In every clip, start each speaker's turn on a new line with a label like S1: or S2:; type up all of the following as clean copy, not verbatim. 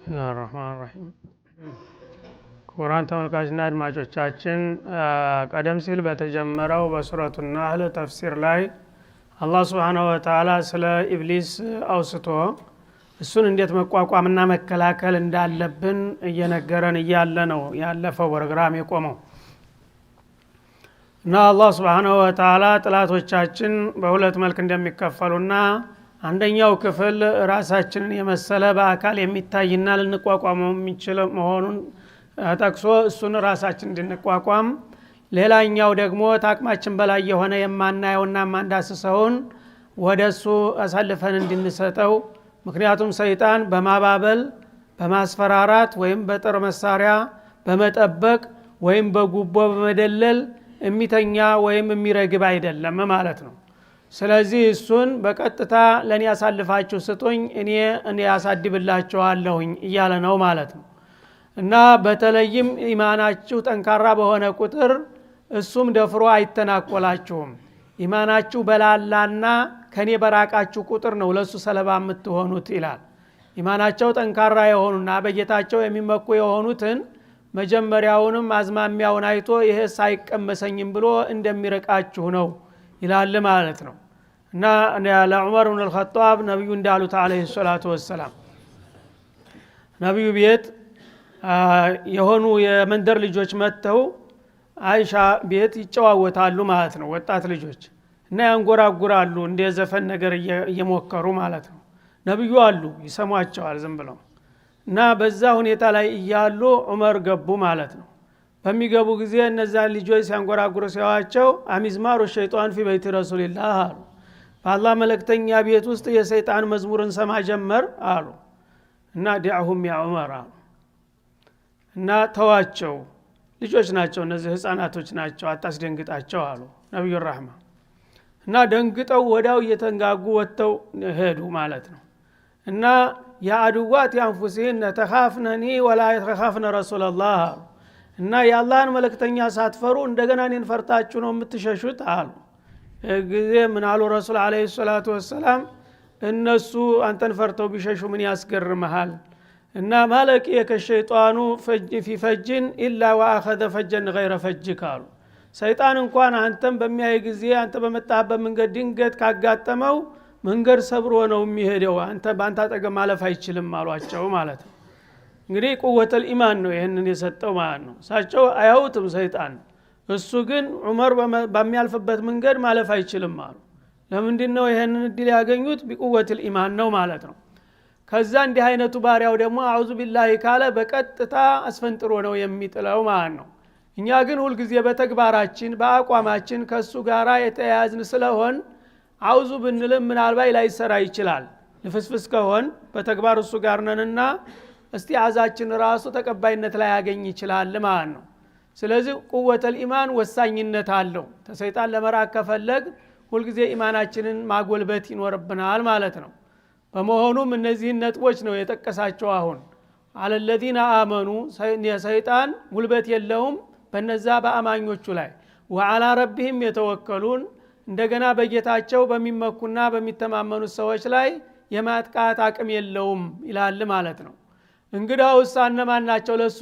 S1: الرحمن الرحيم ቁርአን ተመልካችና አድማጮቻችን ቀደም ሲል በተጀመረው በሱረቱ ናህል ተፍሲር ላይ አላህ Subhanahu Wa Ta'ala ስለ ኢብሊስ አውስቶ እሱን እንዴት መቋቋምና መከላከል እንዳለብን እየነገረን እያለ ነው ያለፈው ፕሮግራም የቆመው እና አላህ Subhanahu Wa Ta'ala ጥላቶቻችን በሁለት መልክ እንደሚከፈሉና አንደኛው ክፍል ራሳችንን የመሰለ በአካል የሚታይና ልንቋቋመው የሚችል መሆኑን ተጠቅሶ እሱን ራሳችን እንድንቋቋም ሌላኛው ደግሞ ታቅማችን በላይ የሆነ የማናየውና ማንዳስሰውን ወደሱ አሳልፈን እንድንሰጠው ምክንያቱም ሰይጣን በማባበል በማስፈራራት ወይም በጥር መሳሪያ በመጠበቅ ወይም በጉቦ በመደለል የሚተኛ ወይም የሚረግብ አይደለም ማለት ነው ስለዚህ እሱን በቀጥታ ለኔ ያሳልፋችሁ ስጡኝ እኔ ያሳድብላችኋለሁኝ እያለ ነው ማለት ነው እና በተለይም ኢማናችሁ ጠንካራ በሆነ ቁጥር እሱም ደፍሮ አይተናኮላችሁም ኢማናችሁ በላላና ከኔ በራቃችሁ ቁጥር ነው ለሱ ሰለባ የምትሆኑት ይላል ኢማናቸው ጠንካራ የሆኑና በጌታቸው የሚመኩ የሆኑትን መጀመሪያውንም አዝማሚያውን አይቶ ይሄ ሳይቀመሰኝም ብሎ እንደሚረቃችሁ ነው ይላል ማለት ነው እና ለዑመር ኢብኑ አልኸጣብ ነብዩ እንዳሉት አለይሂ ሰላቱ ወሰለም ነብዩ ቤት የሆኑ የመንደር ልጆች መተው አይሻ ቤት ይጨዋወታሉ ማለት ነው ወጣት ልጆች እና ያንጎራጉራሉ እንደ ዘፈን ነገር እየሞከሩ ማለት ነው ነብዩ አሉ ይሰሟቸዋል ዝም ብለው እና በዛ ሁኔታ ላይ እያሉ ዑመር ገቡ ማለት ነው በሚገቡ ጊዜ እነዛ ልጆች ሲያንጎራጉሩ ሲያዋቸው አሚዝማሩ ሸይጣን ፊ በይት ረሱልላህ አሉ በአላህ መልእክተኛ ቤት ውስጥ የሰይጣን መዝሙርን ሰማ ጀመር አሉ እና ዲዕሁም ያ ዑመር አሉ እና ተዋቸው ልጆች ናቸው እነዚህ ህፃናቶች ናቸው አታስደንግጣቸው አሉ ነብዩ ረህማ እና ደንግጠው ወዳው እየተንጋጉ ወጥተው ሄዱ ማለት ነው እና ያ አድዋት ያንፉሲን ተኻፍነኒ ወላ ተኻፍነ ረሱላህ እና የአላህን መልእክተኛ ሳትፈሩ እንደገና እኔን ፈርታችሁ ነው የምትሸሹት አሉ ጊዜ ምን አሉ ረሱል አለይሂ ሰላቱ ወሰለም እነሱ አንተን ፈርተው ቢሸሹ ምን ያስገርምሃል እና ማለቂ የከሸይጣኑ ፈጅ ፊፈጅን ኢላ ወአخذ ፈጀን غير ፈጅክ አሉ ሰይጣን እንኳን አንተን በሚያይ ጊዜ አንተ በመጣበት መንገድ ድንገት ካጋጠመው መንገድ ሰብሮ ነው የሚሄደው አንተ ባንተ አጠገብ ማለፍ አይችልም አሏቸው ማለት ነው እንግዲህ ቁወተል ኢማን ነው ይሄንን የሰጠው ማለት ነው ሳቸው አያውትም ሰይጣን እሱ ግን ዑመር በሚያልፍበት መንገድ ማለፍ አይችልም አሉ ለምንድነው ይሄንን እድል ያገኙት ቢቁወተል ኢማን ነው ማለት ነው ከዛ እንዲህ አይነቱ ባሪያው ደግሞ አዑዙ ቢላሂ ካለ በቀጥታ አስፈንጥሮ ነው የሚጥለው ማለት ነው እኛ ግን ሁሉ ጊዜ በተግባራችን በአቋማችን ከሱ ጋራ የተያያዝን ስለሆን አዑዙ ብንልም ምናልባት ላይሰራ ይችላል ለፍስፍስ ከሆን በተግባር እሱ ጋር ነንና እስቲዓዛችን ራሱ ተቀባይነት ላይ ያገኝ ይችላል ማለት ነው ስለዚህ ቁወተል ኢማን ወሳኝነት አለው ተሰይጣን ለመራቅ ከፈለግ ሁሉ ጊዜ ኢማናችንን ማጎልበት ይኖርብናል ማለት ነው በመሆኑም እነዚህ ነጥቦች ነው የጠቀሳቸው አሁን አለለዚነ አመኑ ሰይጣን ጉልበት የለውም በነዛ በአማኞቹ ላይ ወአላ ረብህም የተወከሉን እንደገና በጌታቸው በሚመኩና በሚተማመኑ ሰዎች ላይ የማጥቃት አቅም የለውም ይላል ማለት ነው እንግዳው እነማን ናቸው ለሱ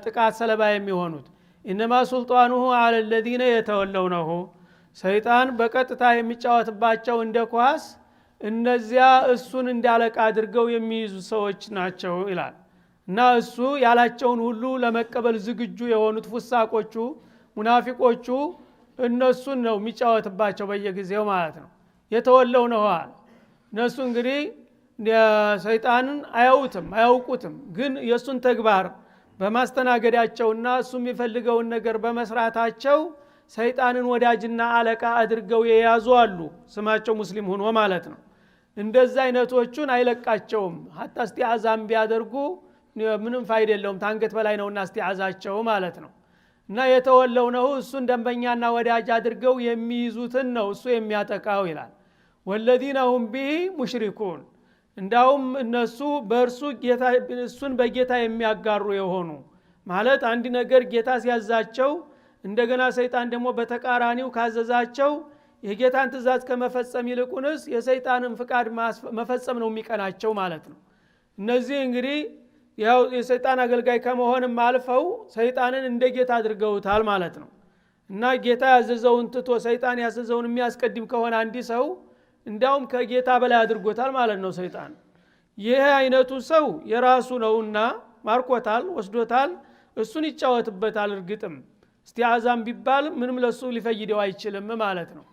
S1: ጥቃት ሰለባ የሚሆኑት ኢነማ ሱልጣኑሁ አለ الذين يتولونه ሰይጣን በቀጥታ የሚጫወትባቸው እንደ ኳስ እነዚያ እሱን እንዳለቃ አድርገው የሚይዙ ሰዎች ናቸው ይላል እና እሱ ያላቸውን ሁሉ ለመቀበል ዝግጁ የሆኑት ፍሳቆቹ ሙናፊቆቹ እነሱን ነው የሚጫወትባቸው በየጊዜው ማለት ነው የተወለው ነው እነሱ እንግዲህ ሰይጣንን አያውቁትም ግን የሱን ተግባር በማስተናገዳቸውና እሱ የሚፈልገውን ነገር በመስራታቸው ሰይጣንን ወዳጅና አለቃ አድርገው የያዙ አሉ ስማቸው ሙስሊም ሆኖ ማለት ነው እንደዛ አይነቶቹን አይለቃቸውም hatta እስቲዓዛም ቢያደርጉ ምንም ፋይዳ የለውም ታንገት በላይ ነውና እስቲዓዛቸው ማለት ነው እና የተወለው ነው እሱን ደንበኛና ወዳጅ አድርገው የሚይዙትን ነው እሱ የሚያጠቃው ይላል ወለዲነ ሁም ቢሂ ሙሽሪኩን እንዳውም እነሱ በእርሱ ጌታ እሱን በጌታ የሚያጋሩ የሆኑ ማለት አንድ ነገር ጌታ ሲያዛቸው እንደገና ሰይጣን ደግሞ በተቃራኒው ካዘዛቸው የጌታን ትእዛዝ ከመፈጸም ይልቁንስ የሰይጣንን ፍቃድ መፈጸም ነው የሚቀናቸው ማለት ነው እነዚህ እንግዲህ ያው የሰይጣን አገልጋይ ከመሆንም አልፈው ሰይጣንን እንደ ጌታ አድርገውታል ማለት ነው። እና ጌታ ያዘዘውን ትቶ ሰይጣን ያዘዘውን የሚያስቀድም ከሆነ አንዲ ሰው እንዳውም ከጌታ በላይ አድርጎታል ማለት ነው ሰይጣን። ይሄ አይነቱ ሰው የራሱ ነውና ማርኮታል፣ ወስዶታል፣ እሱን ይጫወትበታል። እርግጥም እስቲአዛም ቢባል ምንም ለሱ ሊፈይደው አይችልም ማለት ነው።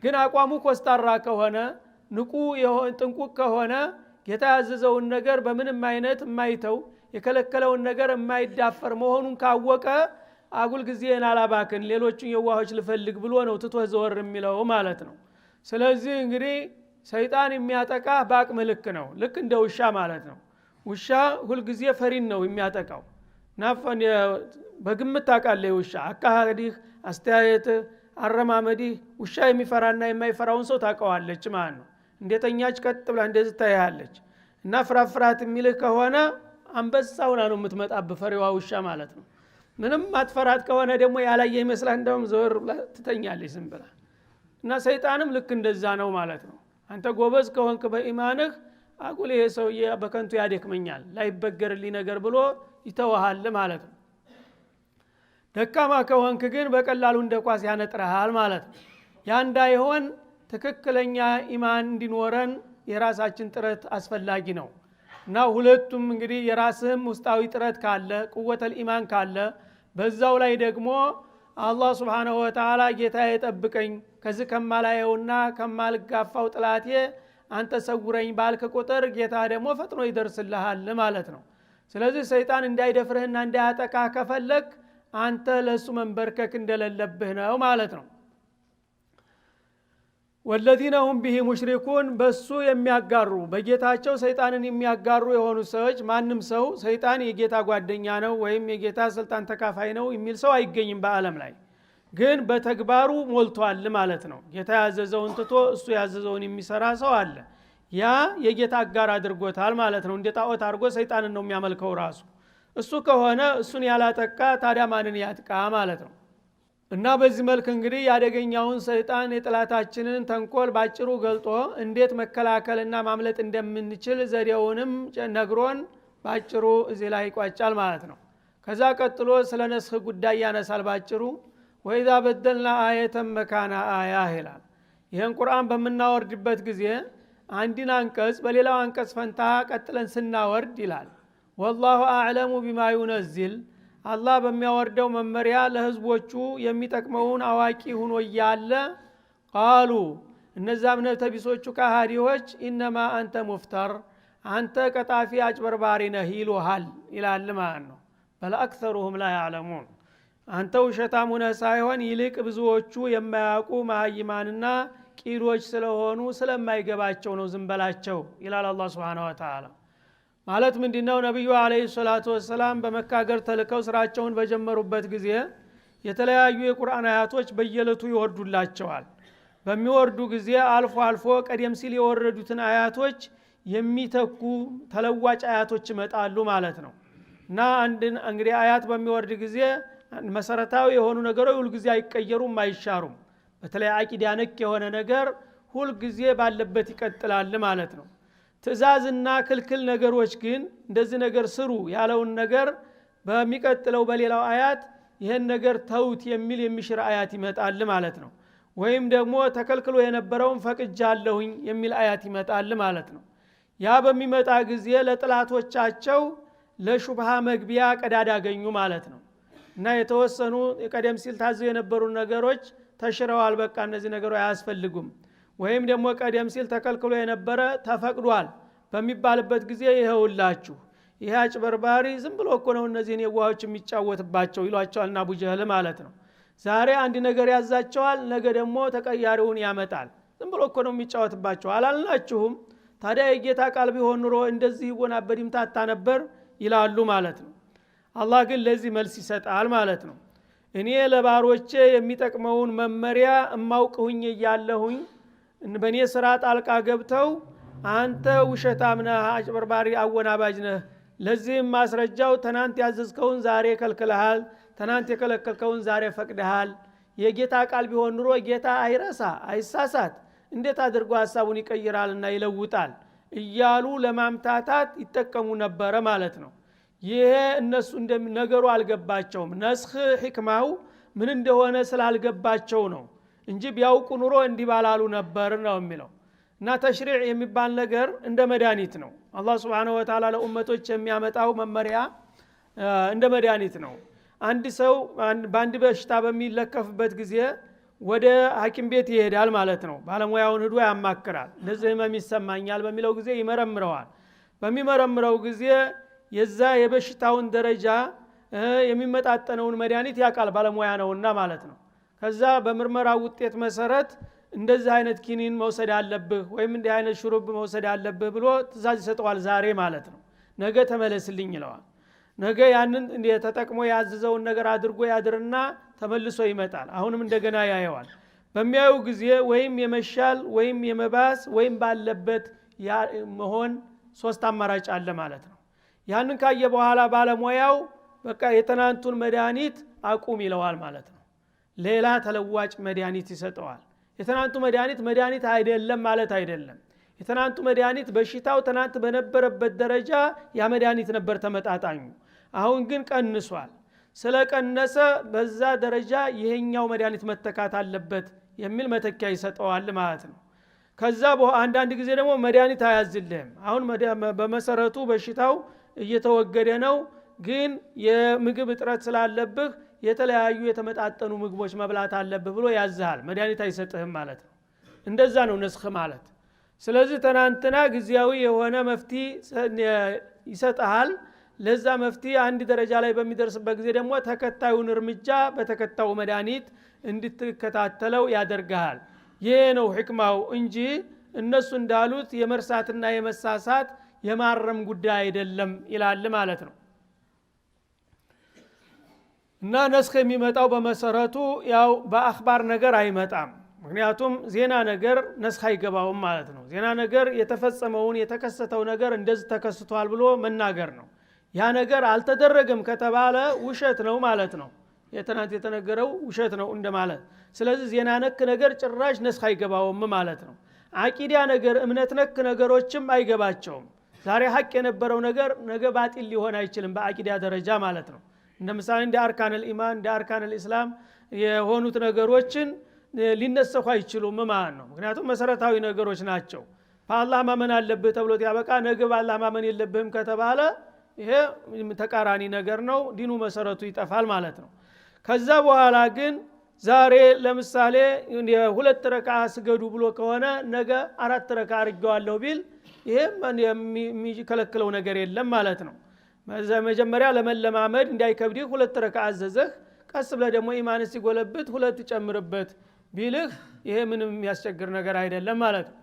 S1: ግን አቋሙ ኮስታራ ከሆነ ንቁ ጥንቁቅ ከሆነ ጌታ ያዘዘውን ነገር በምንም አይነት የማይተው የከለከለውን ነገር የማይዳፈር መሆኑን ካወቀ አጉል ጊዜን አላባክን ሌሎቹን የዋሆች ልፈልግ ብሎ ነው ትቶ ዘወር የሚለው ማለት ነው። ስለዚህ እንግዲህ ሰይጣን የሚያጠቃ በአቅም ልክ ነው። ልክ እንደ ውሻ ማለት ነው። ውሻ ሁል ጊዜ ፈሪን ነው የሚያጠቃው። ናፈን በግምት ታውቃለህ ውሻ አካሄድህ፣ አስተያየትህ፣ አረማመድህ ውሻ የሚፈራና የማይፈራውን ሰው ታውቀዋለች ማለት ነው። እንደተኛች ቀጥ ብላ እንደዚህ ታያለች። እና ፍራፍራት የሚልህ ከሆነ አንበሳውና ነው የምትመጣብህ ፈሪዋ ውሻ ማለት ነው። ምንም ማትፈራት ከሆነ ደግሞ ያላየ ይመስላል እንደውም ዘወር ብላ ትተኛለች ዝም ብላ። እና ሰይጣንም ልክ እንደዛ ነው ማለት ነው። አንተ ጎበዝ ከሆንክ በኢማንህ አቁል ይሄ ሰውዬ በከንቱ ያደክመኛል ላይበገርልኝ ነገር ብሎ ይተዋሃል ማለት ነው። ደካማ ከሆንክ ግን በቀላሉ እንደ ኳስ ያነጥረሃል ማለት ነው። ያ እንዳይሆን ትክክለኛ ኢማን እንዲኖረን የራሳችን ጥረት አስፈላጊ ነው። እና ሁለቱም እንግዲህ የራስህም ውስጣዊ ጥረት ካለ ቁወተል ኢማን ካለ በዛው ላይ ደግሞ አላህ Subhanahu Wa Ta'ala ጌታዬ ጠብቀኝ ከዚህ ከማላየውና ከማልጋፋው ጥላቴ አንተ ሰውረኝ ባልክ ቁጥር ጌታ ደግሞ ፈጥኖ ይደርስልሃል ማለት ነው። ስለዚህ ሰይጣን እንዳይደፍርህና እንዳያጠቃ ከፈለክ አንተ ለሱ መንበርከክ እንደሌለብህ ነው ማለት ነው። والذين هم به مشركون በሱ የሚያጋሩ በጌታቸው ሰይጣንን የሚያጋሩ የሆኑ ሰዎች ማንም ሰው ሰይጣን የጌታ ጓደኛ ነው ወይም የጌታ ስልጣን ተካፋይ ነው የሚል ሰው አይገኝም በአለም ላይ። ግን በተግባሩ ሞልቷል ማለት ነው። ጌታ ያዘዘውን ትቶ እሱ ያዘዘውን የሚሰራ ሰው አለ። ያ የጌታ አጋር አድርጎታል ማለት ነው። እንደ ጣዖት አድርጎ ሰይጣንን ነው የሚያመልከው ራሱ። እሱ ከሆነ እሱን ያላጠቃ ታዲያ ማንን ያጥቃ ማለት ነው። እና በዚህ መልክ እንግዲህ ያደገኛውን ሰይጣን የጥላታችንን ተንኮል ባጭሩ ገልጦ እንዴት መከላከልና ማምለጥ እንደምንችል ዘዴውንም ነግሮን ባጭሩ እዚህ ላይ ይቋጫል ማለት ነው። ከዛ ቀጥሎ ስለ ነስኽ ጉዳይ ያነሳል ባጭሩ። ወኢዛ በደልና አየተን መካና አያ ይላል። ይሄን ቁርአን በመናወርድበት ጊዜ አንድን አንቀጽ በሌላው አንቀጽ ፈንታ ቀጥለን ስናወርድ ይላል ወላሁ አዕለሙ ቢማ ዩነዚል አላህ በሚያወርደው መመሪያ ለህዝቦቹ የሚጠቅመውን አዋቂ ሆኖ ያለ ቃሉ እነዛ እምነተ ቢሶቹ ከሃዲዎች ኢነማ አንተ ሙፍተር አንተ ቀጣፊ አጭበርባሪ ነህ ይሉሃል ይላል ማለት ነው። በል አክሰሩሁም ላ ያዕለሙን አንተ ውሸታም ሆነህ ሳይሆን ይልቅ ብዙዎቹ የማያውቁ መሃይማንና ቂሎች ስለሆኑ ስለማይገባቸው ነው ዝም በላቸው ይላል አላህ Subhanahu Wa Ta'ala። ማለት ምንድነው? ነብዩ አለይሂ ሰላቱ ወሰለም በመካ ሀገር ተልከው ስራቸውን በጀመሩበት ጊዜ የተለያዩ የቁርአን አያቶች በየለቱ ይወርዱላቸዋል። በሚወርዱ ጊዜ አልፎ አልፎ ቀደም ሲል የወረዱትን አያቶች የሚተኩ ተለዋጭ አያቶች ይመጣሉ ማለት ነው። እና እንግዲህ አያት በሚወርድ ጊዜ መሰረታዊ የሆኑ ነገሮች ሁሉ ጊዜ አይቀየሩም አይሻሩም። በተለይ አቂዳ ነክ የሆነ ነገር ሁሉ ጊዜ ባለበት ይቀጥላል ማለት ነው። ትእዛዝና ክልክል ነገሮች ግን እንደዚህ ነገር ስሩ ያለውን ነገር በሚቀጥለው በሌላው አያት ይሄን ነገር ተውት የሚል የሚሽር አያት ይመጣል ማለት ነው። ወይም ደግሞ ተከልክሎ የነበረውን ፈቅጃለሁኝ የሚል አያት ይመጣል ማለት ነው። ያ በሚመጣ ጊዜ ለጥላቶቻቸው ለሹብሃ መግቢያ ቀዳዳ አገኙ ማለት ነው። እና የተወሰኑ ቀደም ሲል ታዘው የነበሩ ነገሮች ተሽረዋል፣ በቃ እነዚህ ነገሮች አያስፈልጉም። ወይም ደግሞ ቀደም ሲል ተከልክሎ የነበረ ተፈቅዷል በሚባልበት ጊዜ ይሄውላችሁ ይሄ አጭበርባሪ ዝም ብሎ እኮ ነው እነዚህን የዋሆች የሚጫወትባቸው ይሏቸዋልና አቡ ጀህል ማለት ነው። ዛሬ አንድ ነገር ያዛቸዋል፣ ነገ ደግሞ ተቀያሪውን ያመጣል። ዝም ብሎ እኮ ነው የሚጫወትባቸው አላልናችሁም? ታዲያ የጌታ ቃል ቢሆን ኑሮ እንደዚህ ይወናበድ ይምታታ ነበር ይላሉ ማለት ነው። አላህ ግን ለዚህ መልስ ይሰጣል ማለት ነው። እኔ ለባሮቼ የሚጠቅመውን መመሪያ እማውቅሁኝ እያለሁኝ በእኔ ስራ ጣልቃ ገብተው አንተ ውሸታም ነህ አጭበርባሪ አወናባጅ ነህ፣ ለዚህም ማስረጃው ትናንት ያዘዝከውን ዛሬ ከልክለሃል፣ ትናንት የከለከልከውን ዛሬ ፈቅደሃል። የጌታ ቃል ቢሆን ኑሮ ጌታ አይረሳ አይሳሳት፣ እንዴት አድርጎ ሐሳቡን ይቀይራልና ይለውጣል እያሉ ለማምታታት ይጠቀሙ ነበረ ማለት ነው። ይሄ እነሱ ነገሩ አልገባቸውም ነስኽ ህክማው ምን እንደሆነ ስላልገባቸው ነው እንጂ ቢያውቁ ኑሮ እንዲባላሉ ነበር ነው የሚለው እና ተሽሪዕ የሚባል ነገር እንደ መድኃኒት ነው አላህ Subhanahu Wa Ta'ala ለኡመቶች የሚያመጣው መመሪያ እንደ መድኃኒት ነው አንድ ሰው በአንድ በሽታ በሚለከፍበት ጊዜ ወደ ሐኪም ቤት ይሄዳል ማለት ነው ባለሙያውን ሄዶ ያማክራል ለዚህ ህመም ይሰማኛል በሚለው ጊዜ ይመረምረዋል በሚመረምረው ጊዜ የዛ የበሽታውን ደረጃ የሚመጣጠነውን መድኃኒት ያቃል ባለሙያ ነውና ማለት ነው ከዛ በምርመራው ውጤት መሰረት እንደዚህ አይነት ኪኒን መውሰድ አለብህ ወይም እንዲህ አይነት ሹሩብ መውሰድ አለብህ ብሎ ትእዛዝ ይሰጠዋል ዛሬ ማለት ነው ነገ ተመለስልኝ ይለዋል ነገ ያንን ተጠቅሞ ያዘዘውን ነገር አድርጎ ያድርና ተመልሶ ይመጣል አሁንም እንደገና ያየዋል በሚያዩ ጊዜ ወይም የመሻል ወይም የመባስ ወይም ባለበት መሆን ሶስት አማራጭ አለ ማለት ነው ያንን ካየ በኋላ ባለሙያው በቃ የተናንቱን መድኃኒት አቁም ይለዋል ማለት ነው ሌላ ተለዋጭ መድኃኒት ይሰጠዋል የተናንቱ መድኃኒት አይደለም ማለት አይደለም የተናንቱ መድኃኒት በሽታው ተናንት በነበረበት ደረጃ ያ መድኃኒት ነበር ተመጣጣኙ አሁን ግን ቀንሷል ስለቀነሰ በዛ ደረጃ ይሄኛው መድኃኒት መተካት አለበት የሚል መተኪያ ይሰጠዋል ማለት ነው ከዛ አንዳንድ ጊዜ ደግሞ መድኃኒት አያዝልህም አሁን በመሰረቱ በሽታው እየተወገደ ነው ግን የምግብ እጥረት ስላለብህ የተለያዩ የተመጣጠኑ ምግቦች መብላት አለብህ ብሎ ያዝሃል መድኃኒት አይሰጥህም ማለት ነው እንደዛ ነው ነስኽ ማለት ስለዚህ ተናንተና ግዚያዊ የሆነ መፍትሄ ይሰጣል ለዛ መፍትሄ አንድ ደረጃ ላይ በሚደርስበት ጊዜ ደግሞ ተከታዩን እርምጃ በተከታው መድኃኒት እንድትከታተለው ያደርጋል ይሄ ነው ህክማው እንጂ እነሱ እንዳሉት የመርሳትና የመሳሳት የማረም ጉዳይ አይደለም ይላል ማለት ነው እና ነስኽ የሚመጣው በመሰረቱ ያው በአኽባር ነገር አይመጣም ምክንያቱም ዜና ነገር ነስኽ አይገባውም ማለት ነው ዜና ነገር የተፈጸመውን የተከሰተው ነገር እንደዚህ ተከስቷል ብሎ መናገር ነው ያ ነገር አልተደረገም ከተባለ ውሸት ነው ማለት ነው የተናንተ የተነገረው ውሸት ነው እንደማለት ስለዚህ ዜና ነክ ነገር ጭራሽ ነስኽ አይገባውም ማለት ነው አቂዳ ነገር እምነት ነክ ነገሮችም አይገባቸውም ዛሬ ሐቅ የነበረው ነገር ነገ ባጢል ሊሆን አይችልም በአቂዳ ደረጃ ማለት ነው እንደ ምሳሌ እንደ አርካኑል ኢማን እንደ አርካኑል ኢስላም የሆኑት ነገሮችን ሊነሰኹ አይችሉም ማለት ነው ምክንያቱም መሰረታዊ ነገሮች ናቸው በአላህ ማመን አለብህ ተብሎ ያበቃ ነገ በአላህ ማመን የለብህም ከተባለ ይሄ ተቃራኒ ነገር ነው ዲኑ መሰረቱ ይጠፋል ማለት ነው ከዛ በኋላ ግን ዛሬ ለምሳሌ የሁለት ረካዓ ስገዱ ብሎ ከሆነ ነገ 4 ረካዓ አድርገዋለሁ ቢል ይሄ የሚከለክለው ነገር የለም ማለት ነው መጀመሪያ ለመለማመድ እንዳይከብድህ 2 ረካዓ አዘዘህ ቀስ ብለህ ደግሞ ኢማን ሲጎለብት 2 ጨምርበት ቢልህ ይሄ ምንም የሚያስቸግር ነገር አይደለም ማለት ነው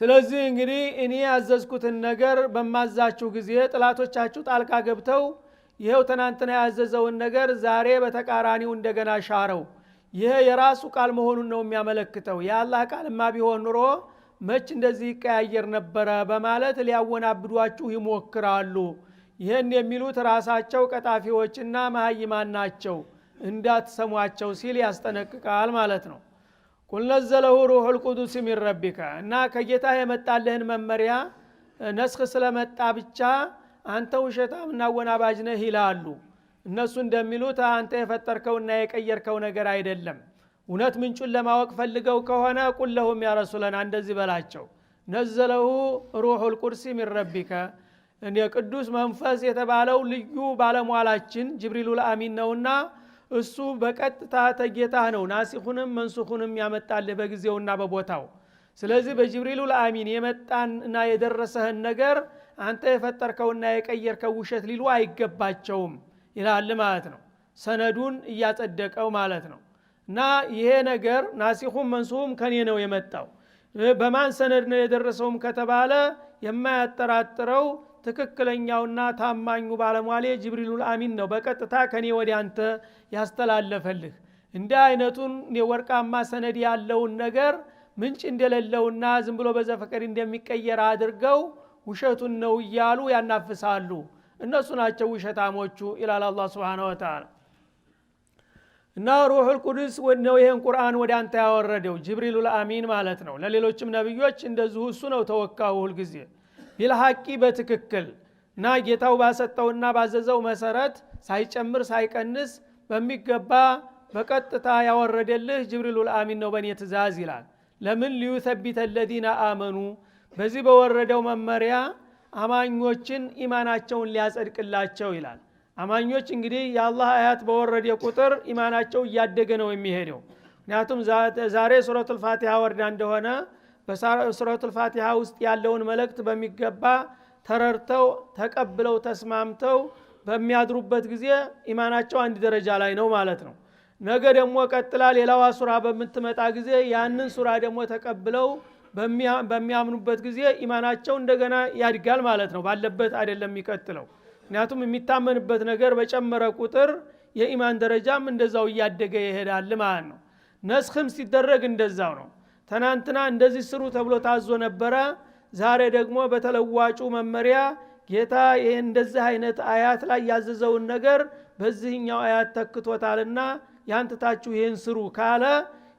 S1: ስለዚህ እንግዲህ እኔ ያዘዝኩትን ነገር በማዛችሁ ጊዜ ጥላቶቻችሁ ጣልቃ ገብተው ይሄው ተናንተና ያዘዘውን ነገር ዛሬ በተቃራኒው እንደገና ሻረው ይሄ የራሱ ቃል መሆኑን ነው የሚያመለክተው የአላህ ቃልማ ቢሆን ኑሮ መች እንደዚህ ይቀያየር ነበረ በማለት ሊያወናብዷችሁ ይሞክራሉ ይሄን የሚሉት ራሳቸው ቀጣፊዎችና መሃይማን ናቸው እንዳትሰሟቸው ሲል ያስጠነቅቃል ማለት ነው ቁል ነዘለሁ ሩሑል ቁዱስ ሚን ረቢካ እና ከጌታ የመጣልህን መመሪያ ነስኽ ስለመጣ ብቻ አንተ ውሸታምና ወናባጅ ነህ ይላሉ እነሱ እንደሚሉት አንተ የፈጠርከውና የቀየርከው ነገር አይደለም እውነት ምንጩን ለማወቅ ፈልገው ከሆነ ቁል ለሁም ያ ረሱላና እንደዚህ በላቸው ነዘለሁ ሩሑል ቁዱስ ሚን ረቢካ ቅዱስ መንፈስ የተባለው ልዩ ባለሟላችን ጅብሪሉል አሚን ነውና እሱ በቀጥታ ተጌታህ ነው ናሲኹንም መንሱኹንም ያመጣልህ በጊዜውና በቦታው ስለዚህ በጅብሪሉል አሚን የመጣና የደረሰህን ነገር አንተ የፈጠርከውና የቀየርከው ውሸት ሊሉ አይገባቸውም ይላል ማለት ነው ሰነዱን እያጸደቀው ማለት ነው እና ይሄ ነገር ናሲኹም መንሱኹም ከኔ ነው የመጣው በማን ሰነድ ነው የደረሰውም ከተባለ የማያጠራጥረው ትክክለኛውና ታማኙ ባለሟሌ ጅብሪሉል አሚን ነው በቀጥታ ከኔ ወዲ አንተ ያስተላለፈልህ እንደ አይነቱን የወርቃማ ሰነድ ያለውን ነገር ምንጭ እንደሌለውና ዝም ብሎ በዘፈቀድ እንደሚቀየር አድርገው ውሸቱን ነው ይያሉ ያናፍሳሉ እነሱ ናቸው ውሸታሞቹ ኢላላ አላህ Subhanahu Wa Ta'ala እና ሩሑል ቁዱስ ነው ይሄን ቁርአን ወደ አንተ ያወረደው ጅብሪሉል አሚን ማለት ነው ለሌሎችም ነብዮች እንደዚሁ እሱ ነው ተወካው ሁሉ ጊዜ ቢልሐቂ በትክክል እና ጌታው ባሰጠውና ባዘዘው መሰረት ሳይጨምር ሳይቀንስ በሚገባ በቀጥታ ያወረደልህ ጅብሪሉል አሚን ነው በኔ ትእዛዝ ይላል። ለምን ሊዩሰቢተ الذين آمنوا በዚህ በወረደው መመሪያ አማኞችን ኢማናቸውን ሊያጸድቅላቸው ይላል። አማኞች እንግዲህ የአላህ አያት በወረደ ቁጥር ኢማናቸው እያደገ ነው የሚሄደው። ምክንያቱም ዛሬ ሱረቱል ፋቲሃ ወርዳ እንደሆነ በሱረቱል ፋቲሃ ውስጥ ያለውን መልእክት በሚገባ ተረርተው ተቀብለው ተስማምተው በሚያድሩበት ጊዜ ኢማናቸው አንድ ደረጃ ላይ ነው ማለት ነው። ነገ ደግሞ ቀጥላ ሌላዋ ሱራ በምትመጣ ጊዜ ያንን ሱራ ደግሞ ተቀብለው በሚያምኑበት ጊዜ ኢማናቸው እንደገና ያድጋል ማለት ነው። ባለበት አይደለም የሚቀጥለው። ምክንያቱም የሚታመንበት ነገር በጨመረ ቁጥር የኢማን ደረጃም እንደዛው እያደገ ይሄዳል ማለት ነው። ነስኽም ሲደረግ እንደዛው ነው። ትናንትና እንደዚህ ስሩ ተብሎ ታዞ ነበረ። ዛሬ ደግሞ በተለዋጩ መመሪያ ጌታ ይሄን እንደዚህ አይነት አያት ላይ ያዘዘውን ነገር በዚህኛው አያት ተክቶታልና ያንተታችሁ ይሄን ስሩ ካለ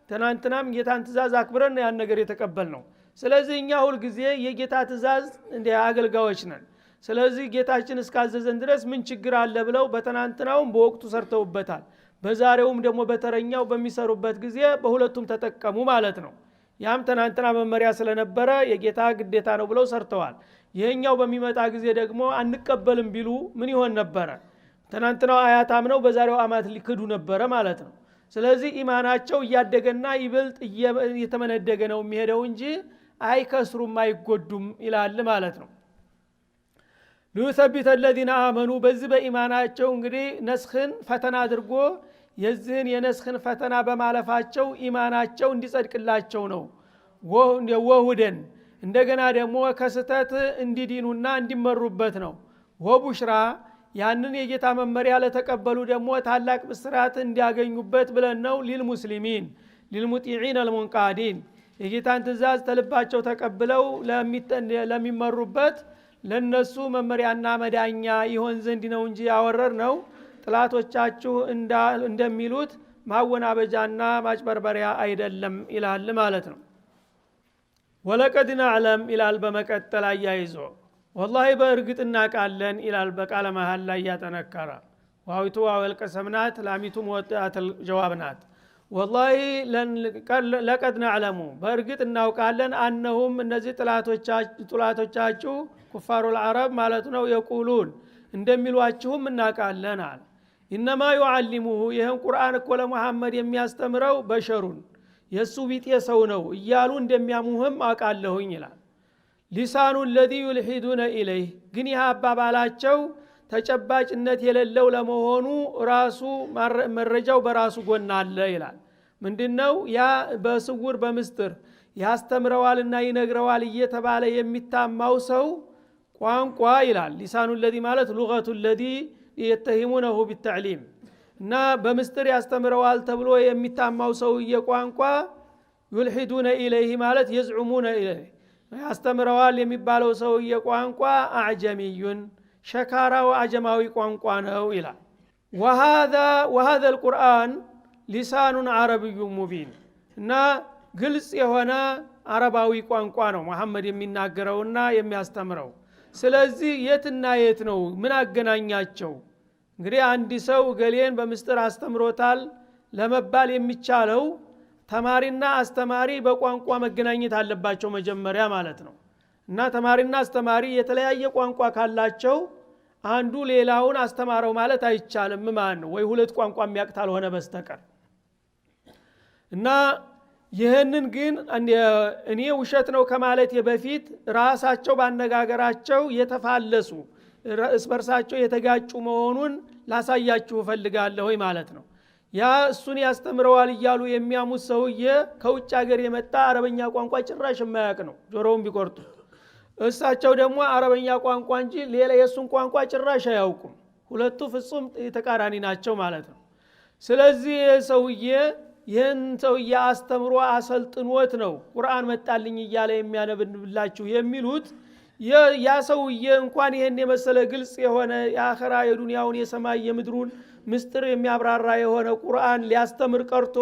S1: ትናንትናም ጌታን ትእዛዝ አክብረን ያን ነገር የተቀበልነው። ስለዚህ እኛ ሁሉ ጊዜ የጌታ ትእዛዝ እንደ አገልጋዮች ነን። ስለዚህ ጌታችን እስካዘዘን ድረስ ምን ችግር አለ ብለው በትናንትናውም በወቅቱ ሰርተውበታል። በዛሬውም ደግሞ በተረኛው በሚሰሩበት ጊዜ በሁለቱም ተጠቀሙ ማለት ነው። ያም ትናንትና መመሪያ ስለነበረ የጌታ ግዴታ ነው ብለው ሰርተዋል። ይሄኛው በሚመጣ ጊዜ ደግሞ አንቀበልም ቢሉ ምን ይሆን ነበረ? ትናንትናው አያት አምነው በዛሬው አማት ሊክዱ ነበረ ማለት ነው። ስለዚህ ኢማናቸው እያደገና ይበልጥ እየተመነደገ ነው የሚሄደው እንጂ አይከስሩም አይጎዱም ይላል ማለት ነው። ሊዩሰቢተ الذين آمنوا በዚህ በኢማናቸው እንግዲህ ነስኽን ፈተና አድርጎ የዚህን የነስኽን ፈተና በማለፋቸው ኢማናቸው እንዲጸድቅላቸው ነው። ወሁደን እንደገና ደግሞ ከስተት እንዲዲኑና እንዲመሩበት ነው። ወቡሽራ ያንን የጌታ መመሪያ ለተቀበሉ ደግሞ ታላቅ ብስራት እንዲያገኙበት ብለን ነው። ሊልሙስሊሚን ሊልሙጢዒን አልሙንቃዲን የጌታን ትእዛዝ ተልባቸው ተቀብለው ለሚመሩበት ለነሱ መመሪያና መዳኛ ይሆን ዘንድ ነው እንጂ ያወረር ነው ጥላቶቻችሁ እንደሚሉት ማወናበጃና ማጭበርበሪያ አይደለም ይላል ማለት ነው። ወለቀድ ነዕለም ይላል በመቀጠል አያይዞ ወላሂ በእርግጥ እናውቃለን ይላል በቃለ መሃል ላይ ያጠነከረ። ዋዊቱ ዋወል ቀሰምናት ላሚቱ ወጣተል ጀዋብናት። ወላሂ ለቀድ ነዕለሙ በእርግጥ እናውቃለን አነሁም እነዚህ ጥላቶቻችሁ ኩፋሩል አረብ ማለት ነው የቁሉን እንደሚሏችሁም እናውቃለን አለ። ኢነማ ዩዓሊሙሁ ይህን ቁርአን እኮ ለሙሐመድ የሚያስተምረው በሸሩን የሱ ቢጤ ሰው ነው እያሉ እንደሚያሙህም አውቃለሁኝ ይላል። ሊሳኑ الذي يلحدون إليه ግን ይህ አባባላቸው ተጨባጭነት የሌለው ለመሆኑ ራሱ መረጃው በራሱ ጎን አለ ይላል። ምንድነው ያ በስውር በምስጥር ያስተምረዋልና ይነግረዋል እየተባለ የሚታማው ሰው ቋንቋ ይላል። ሊሳኑ الذي ማለት لغة الذي يتهمونه بالتعليم እና በምስጥር ያስተምረዋል ተብሎ የሚታማው ሰው የቋንቋ يلحدون إليه ማለት يزعمون إليه ያስተምረዋል የሚባለው ሰው የቋንቋ አዕጀሚዩን ሸካራው አጀማዊ ቋንቋ ነው ይላል። وهذا القرآن لسان عربي مبين እና ግልጽ የሆነ አረባዊ ቋንቋ ነው መሐመድ የሚናገረውና የሚያስተምረው። ስለዚህ የትና የት ነው ምን አገናኛቸው? እንግዲህ አንድ ሰው ገሌን በምስጥር አስተምሮታል ለመባል የሚቻለው ተማሪና አስተማሪ በቋንቋ መገናኘት አለባቸው መጀመሪያ ማለት ነው። እና ተማሪና አስተማሪ የተለያየ ቋንቋ ካላቸው አንዱ ሌላውን አስተማረው ማለት አይቻልም ማለት ነው፣ ወይ ሁለት ቋንቋ የሚያውቅ ካልሆነ በስተቀር። እና ይህንን ግን እኔ ውሸት ነው ከማለት በፊት ራሳቸው ባነጋገራቸው የተፋለሱ እስበርሳቸው የተጋጩ መሆኑን ላሳያችሁ ፈልጋለሁ ማለት ነው። ያ እሱን ያስተምረዋል እያሉ የሚያሙት ሰውዬ ከውጭ ሀገር የመጣ አረበኛ ቋንቋ ጭራሽ የማያውቅ ነው፣ ጆሮውን ቢቆርጡት። እሳቸው ደግሞ አረበኛ ቋንቋ እንጂ ሌላ የሱን ቋንቋ ጭራሽ አያውቁም። ሁለቱ ፍጹም ተቃራኒ ናቸው ማለት ነው። ስለዚህ ይህን ሰውዬ አስተምሮ አሰልጥኖት ነው ቁርአን መጣልኝ እያለ የሚያነብላችሁ የሚሉት። ያ ሰውዬ እንኳን ይህን የመሰለ ግልጽ የሆነ የአኸራ የዱንያውን የሰማይ የምድሩን ምስጥር የሚያብራራ የሆነ ቁርአን ሊያስተምር ቀርቶ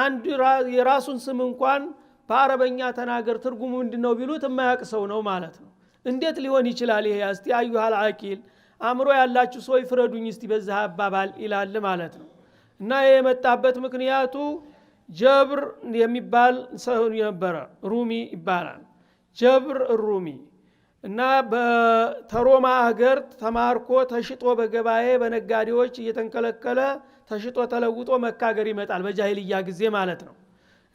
S1: አንድ የራሱን ስም እንኳን በአረበኛ ተናገር ትርጉሙ ምንድነው ቢሉት የማያውቅ ሰው ነው ማለት ነው። እንዴት ሊሆን ይችላል ይሄ? እስቲ አዩሃል አቂል አእምሮ ያላችሁ ሰው ይፍረዱኝ እስቲ በዛ አባባል ይላል ማለት ነው። እና የመጣበት ምክንያቱ ጀብር የሚባል ሰው ነበረ፣ ሩሚ ይባላል። ጀብር ሩሚ እና በተሮማ ሀገር ተማርኮ ተሽጦ በገባኤ በነጋዴዎች እየተንከለከለ ተሽጦ ተለውጦ መካገር ይመጣል በጃሂልያ ጊዜ ማለት ነው።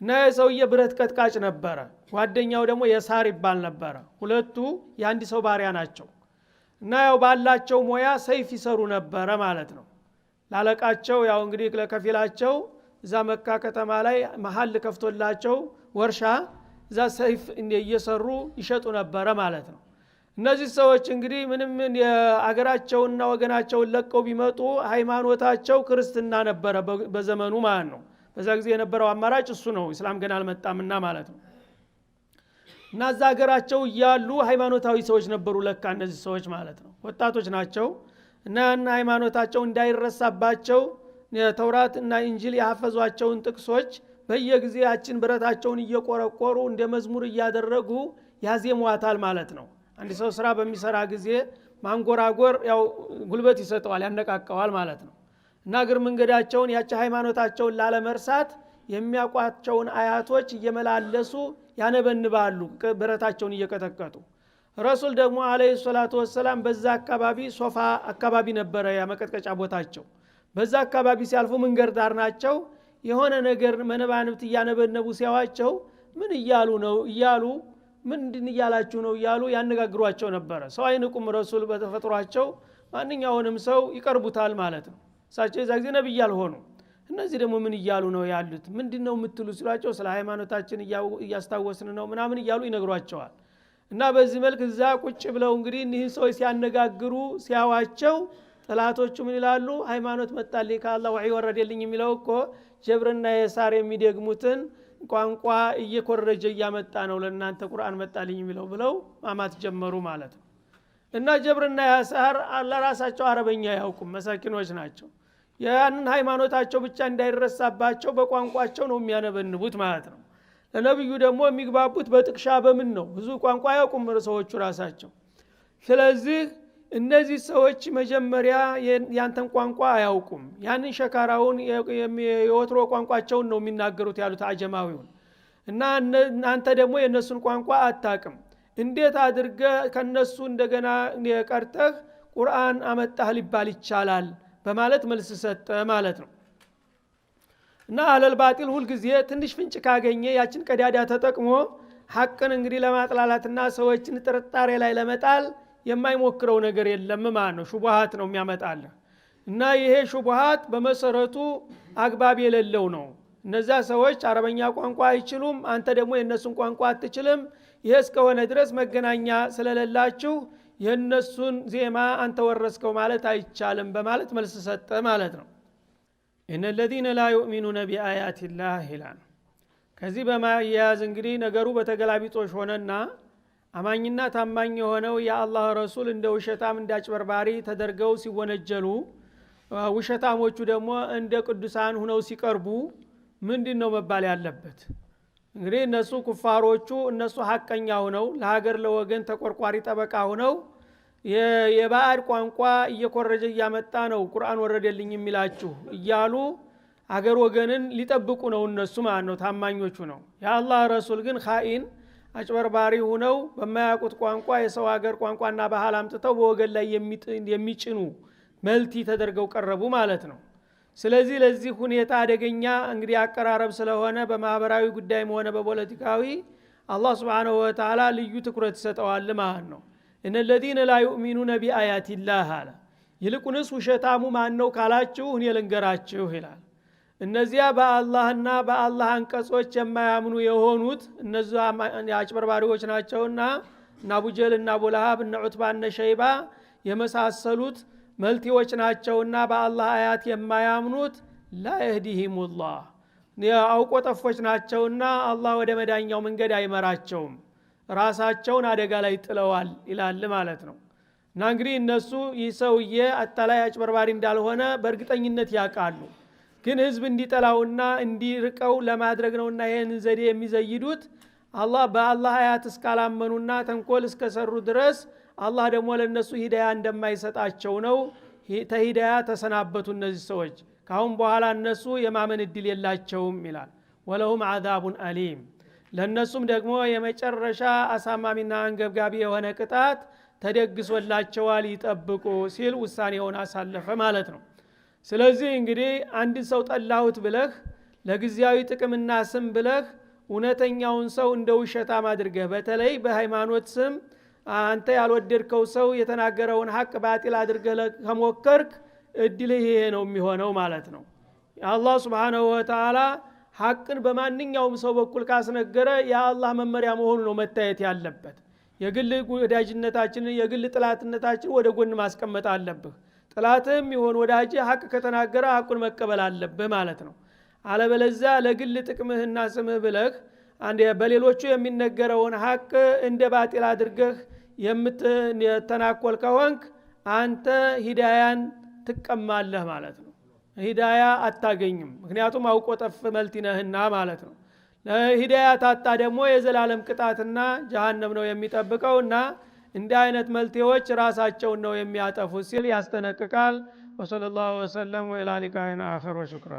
S1: እና የሰውዬ ብረት ቀጥቃጭ ነበረ፣ ጓደኛው ደግሞ የሳር ይባል ነበረ። ሁለቱ የአንድ ሰው ባሪያ ናቸው። እና ያው ባላቸው ሞያ ሰይፍ ይሰሩ ነበረ ማለት ነው። ላለቃቸው ያው እንግዲህ ለከፊላቸው እዛ መካ ከተማ ላይ መሐል ከፍቶላቸው ወርሻ እዛ ሰይፍ እየሰሩ ይሸጡ ነበረ ማለት ነው። እነዚህ ሰዎች እንግዲህ ምንም የአገራቸውና ወገናቸውን ለቀው ቢመጡ ሃይማኖታቸው ክርስትና ነበረ በዘመኑ ማለት ነው። በዛ ጊዜ የነበረው አማራጭ እሱ ነው፣ እስላም ገና አልመጣምና ማለት ነው። እና እዛ ሀገራቸው እያሉ ሃይማኖታዊ ሰዎች ነበሩ ለካ እነዚህ ሰዎች ማለት ነው። ወጣቶች ናቸው እና ሃይማኖታቸው እንዳይረሳባቸው የተውራት እና ኢንጂል ያፈዟቸውን ጥቅሶች በየጊዜያችን ብረታቸውን እየቆረቆሩ እንደ መዝሙር እያደረጉ ያዜሟታል ማለት ነው። አንድ ሰው ስራ በሚሰራ ጊዜ ማንጎራጎር ያው ጉልበት ይሰጠዋል፣ ያነቃቀዋል ማለት ነው። እና እግር መንገዳቸውን ያቺ ሃይማኖታቸውን ላለመርሳት የሚያቋቸውን አያቶች እየመላለሱ ያነበንባሉ ብረታቸውን እየቀጠቀጡ። ረሱል ደግሞ አለይሂ ሰላቱ ወሰላም በዛ አካባቢ ሶፋ አካባቢ ነበረ ያመቀጥቀጫ ቦታቸው። በዛ አካባቢ ሲያልፉ መንገድ ዳር ናቸው። የሆነ ነገር መነባንብት እያነበነቡ ሲያዋቸው ምን እያሉ ነው እያሉ ምንድን እያላችሁ ነው እያሉ ያነጋግሯቸው ነበረ። ሰው አይንቁም። ረሱል በተፈጥሯቸው ማንኛውንም ሰው ይቀርቡታል ማለት ነው። እሳቸው የዛ ጊዜ ነብይ ያልሆኑ እነዚህ ደግሞ ምን እያሉ ነው ያሉት ምንድነው የምትሉ ሲሏቸው ስለ ሃይማኖታችን እያስታወስን ነው ምናምን እያሉ ይነግሯቸዋል። እና በዚህ መልክ እዛ ቁጭ ብለው እንግዲህ እነዚህ ሰዎች ሲያነጋግሩ ሲያዋቸው ጥላቶቹ ምን ይላሉ? ሃይማኖት መጣልኝ ከአላህ ወህይ ወረደልኝ የሚለው እኮ ጀብርና የሳር የሚደግሙትን ቋንቋ እየኮረጀ እያመጣ ነው ለእናንተ ቁርአን መጣልኝ የሚለው ብለው ማማት ጀመሩ ማለት ነው። እና ጀብርና የሳር ለራሳቸው አረበኛ ያውቁም መሳኪኖች ናቸው። ያንን ሃይማኖታቸው ብቻ እንዳይረሳባቸው በቋንቋቸው ነው የሚያነበንቡት ማለት ነው። ለነብዩ ደግሞ የሚግባቡት በጥቅሻ በምን ነው? ብዙ ቋንቋ ያውቁም ሰዎቹ ራሳቸው። ስለዚህ እነዚህ ሰዎች መጀመሪያ ያንተን ቋንቋ አያውቁም፣ ያንን ሸካራውን የወትሮ ቋንቋቸውን ነው የሚናገሩት ያሉት አጀማዊውን። እና አንተ ደግሞ የነሱን ቋንቋ አታቅም፣ እንዴት አድርገ ከነሱ እንደገና የቀርተህ ቁርአን አመጣህ ሊባል ይቻላል በማለት መልስ ሰጠ ማለት ነው። እና አለል ባጢል ሁል ጊዜ ትንሽ ፍንጭ ካገኘ ያችን ቀዳዳ ተጠቅሞ ሐቅን እንግዲህ ለማጥላላትና ሰዎችን ጥርጣሬ ላይ ለመጣል የማይሞክረው ነገር የለም ማለት ነው። ሹብሃት ነው የሚያመጣልህ። እና ይሄ ሹብሃት በመሰረቱ አግባብ የሌለው ነው። እነዛ ሰዎች አረበኛ ቋንቋ አይችሉም፣ አንተ ደግሞ የነሱን ቋንቋ አትችልም። ይሄ እስከሆነ ድረስ መገናኛ ስለሌላችሁ የነሱን ዜማ አንተ ወረስከው ማለት አይቻልም በማለት መልስ ሰጠ ማለት ነው። ኢነ الذين لا يؤمنون بآيات الله ይላል። ከዚህ በማያያዝ እንግዲህ ነገሩ በተገላቢጦሽ ሆነና አማኝና ታማኝ የሆነው የአላህ ረሱል እንደ ውሸታም እንዳጭበርባሪ ተደርገው ሲወነጀሉ፣ ውሸታሞቹ ደግሞ እንደ ቅዱሳን ሆነው ሲቀርቡ ምንድነው መባል ያለበት? እንግዲህ እነሱ ኩፋሮቹ እነሱ ሐቀኛ ሆነው ለሀገር ለወገን ተቆርቋሪ ጠበቃ ሆነው የባዕድ ቋንቋ እየኮረጀ እያመጣ ነው ቁርአን ወረደልኝ የሚላችሁ እያሉ አገር ወገንን ሊጠብቁ ነው እነሱ ማለት ነው፣ ታማኞቹ ነው። የአላህ ረሱል ግን ኻኢን አጭበርባሪ ሆነው በማያውቁት ቋንቋ የሰው ሀገር ቋንቋና ባህል አምጥተው በወገን ላይ የሚጭኑ መልቲ ተደርገው ቀረቡ ማለት ነው። ስለዚህ ለዚህ ሁኔታ አደገኛ እንግዲህ አቀራረብ ስለሆነ በማህበራዊ ጉዳይም ሆነ በፖለቲካዊ አላህ Subhanahu Wa Ta'ala ልዩ ትኩረት ይሰጠዋል ማለት ነው። እነ الذين لا يؤمنون بآيات الله አለ። ይልቁንስ ውሸታሙ ማን ነው ካላችሁ እኔ ልንገራችሁ ይላል። እነዚያ በአላህና በአላህ አንቀጾች የማያምኑ የሆኑት እነዚያ አጭበርባሪዎች ናቸውና እና አቡጀል እና አቡለሃብ እና ዑትባ እና ሸይባ የመሳሰሉት መልቲዎች ናቸውና በአላህ አያት የማያምኑት ላ የህዲሂሙላህ አውቆ ጠፎች ናቸውና አላህ ወደ መዳኛው መንገድ አይመራቸውም፣ ራሳቸውን አደጋ ላይ ጥለዋል ይላል ማለት ነው። እና እንግዲህ እነሱ ይህ ሰውዬ አታላይ አጭበርባሪ እንዳልሆነ በእርግጠኝነት ያውቃሉ። ግን ህዝብ እንዲጠላውና እንዲርቀው ለማድረግ ነውና ይሄን ዘዴ የሚዘይዱት አላህ በአላህ አያት እስካላመኑና ተንኮል እስከሰሩ ድረስ አላህ ደግሞ ለነሱ ሂዳያ እንደማይሰጣቸው ነው። ተሂዳያ ተሰናበቱ እነዚህ ሰዎች ካሁን በኋላ እነሱ የማመን እድል የላቸውም ይላል። ወለሁም አዛቡን አሊም ለነሱም ደግሞ የመጨረሻ አሳማሚና አንገብጋቢ የሆነ ቅጣት ተደግሶላቸዋል ይጠብቁ ሲል ውሳኔውን አሳለፈ ማለት ነው። ስለዚህ እንግዲህ አንድ ሰው ጠላሁት ብለህ ለጊዜያዊ ጥቅምና ስም ብለህ እውነተኛውን ሰው እንደ ውሸታም አድርገህ በተለይ በሃይማኖት ስም አንተ ያልወደድከው ሰው የተናገረውን ሐቅ ባጢል አድርገህ ከሞከርክ እድልህ ይሄ ነው የሚሆነው ማለት ነው። አላህ Subhanahu Wa Ta'ala ሐቅን በማንኛውም ሰው በኩል ካስነገረ የአላህ መመሪያ መሆኑ ነው መታየት ያለበት። የግል ወዳጅነታችንን የግል ጥላትነታችን ወደ ጎን ማስቀመጥ አለብህ። ጥላትም ይሁን ወዳጅ ሐቅ ከተናገረ ሐቁን መቀበል አለብህ ማለት ነው። አለበለዚያ ለግል ጥቅምህና ስምህ ብለህ አንዴ በሌሎቹ የሚነገረውን ሐቅ እንደ ባጢል አድርገህ የምትተናኮል ከሆንክ አንተ ሂዳያን ትቀማለህ ማለት ነው። ሂዳያ አታገኝም። ምክንያቱም አውቆ ጠፍ መልቲነህና ማለት ነው። ለሂዳያ ታጣ ደግሞ የዘላለም ቅጣትና ጀሃነም ነው የሚጠብቀውና እንዲህ አይነት መልቲዎች ራሳቸውን ነው የሚያጠፉ ሲል ያስጠነቅቃል። ወሰለላሁ ዐለይሂ ወሰለም ወኢላ ሊቃኢና አኺር ወሽክራ